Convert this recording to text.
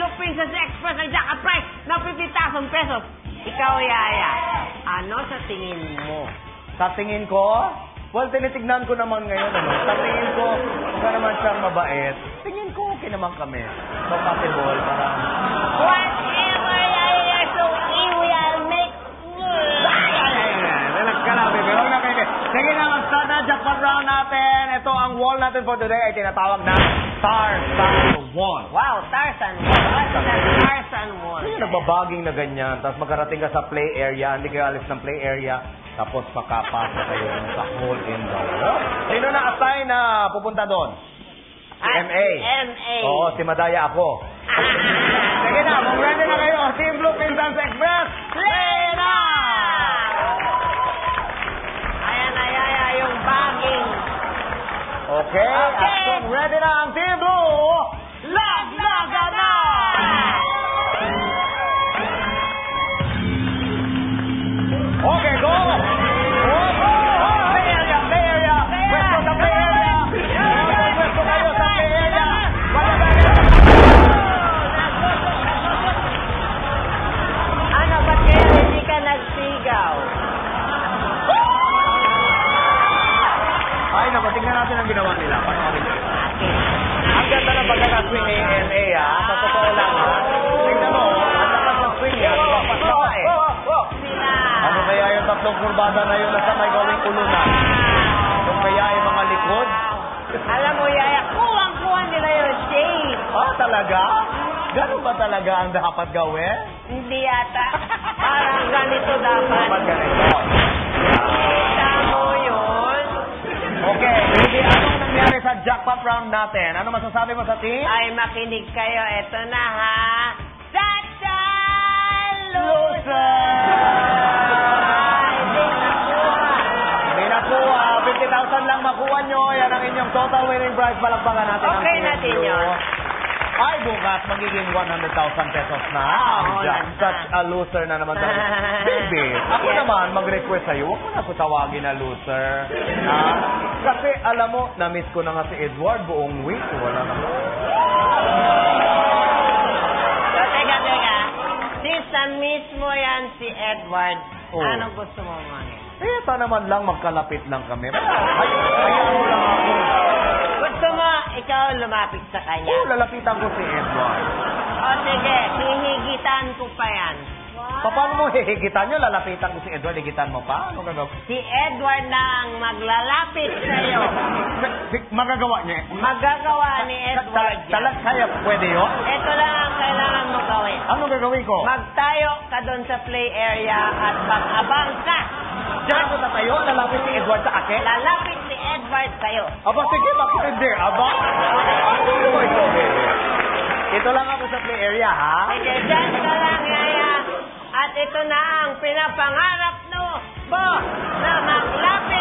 tayo, Princess Express, ang jacket price ng 50,000 pesos. Ikaw, Yaya, ano sa tingin mo? Sa tingin ko? Well, tinitignan ko naman ngayon, ano? Sa tingin ko, kung naman siyang mabait, tingin ko okay naman kami. Compatible, parang... Whatever, Yaya, so I'll make... Relax ka na, baby. Huwag na, baby. Sige na, mag-start na jackpot round natin. Ito, ang wall natin for today ay tinatawag na Tarzan Wall. Wow, Tarzan Wall. What's that Tarzan Wall? Hindi nagbabaging na ganyan. Tapos magkarating ka sa play area, hindi kayo alis ng play area, tapos makapasok kayo sa hole in the wall. Sino na-assign na pupunta doon? Si MA. MA. Oo, si Madaya ako. Sige na, mag-ready na kayo. Team Blue Princess Express, play na! Ayan na, Yaya, yung bagging. Okay, at kung ready na ang Team Blue, laglaga na! Okay, go! Play area, play area! Pwesto sa play area! Pwesto kayo sa play area! Ano, ba't kaya hindi ka nagsigaw? Ay, naku, tingnan natin ang ginawa nila. Ang ganda ng pagkakaswing ni MA, ha? Sa totoo lang, ha? Tingnan mo, ang lakas ng swing niya. Lumapas na ka, eh. Sila. Ano kaya yung tatlong kurbada na yun na sa may gawing ulunan? Kung kaya yung mga likod? Alam mo, Yaya, kuwang-kuha nila yung shape. Ah, talaga? Ganun ba talaga ang dapat gawin? Hindi yata. Parang ganito dapat. Dapat ganito. Kita mo yun? Okay, hindi anong nangyari sa jackpot round natin? Ano masasabi mo sa team? Ay, makinig kayo. Eto na, ha? Chacha! Loser! Hindi nakuha. 50,000 lang makuha nyo. Yan ang inyong total winning prize. Palakpakan natin ang Okay team natin Blue. yun. Ay, bukas magiging 100,000 pesos na. Oo, Such a loser na naman tayo. Baby, ako Yes. naman mag-request sa'yo. Huwag mo na ako tawagin na loser. Ha? Kasi alam mo, na-miss ko na nga si Edward buong week. Wala na. So, teka. Since na-miss mo yan si Edward, Oh. anong gusto mo mangyari? Eh, pa naman lang magkalapit lang kami. Hayaan mo lang ako. Gusto mo, ikaw lumapit sa kanya? Oo, lalapitan ko si Edward. O sige, hihigitan ko pa yan. Paano mo hihigitan nyo? Lalapitan ko si Edward, higitan mo pa? Ano gagawin? Si Edward na ang maglalapit sa'yo. Magagawa niya? Magagawa ni Edward yan. Talag kaya pwede yun? Ito lang ang kailangan mo gawin. Ano gagawin ko? Magtayo ka doon sa play area at mag-abang ka. Diyan ako tatayo? Lalapit si Edward sa akin? Lalapit si Edward sa'yo. Aba, sige, bakit hindi? Aba? Ano ito, baby? Ito lang ako sa play area, ha? Sige, dyan ka lang, Yaya. At ito na ang pinapangarap mo na maglapit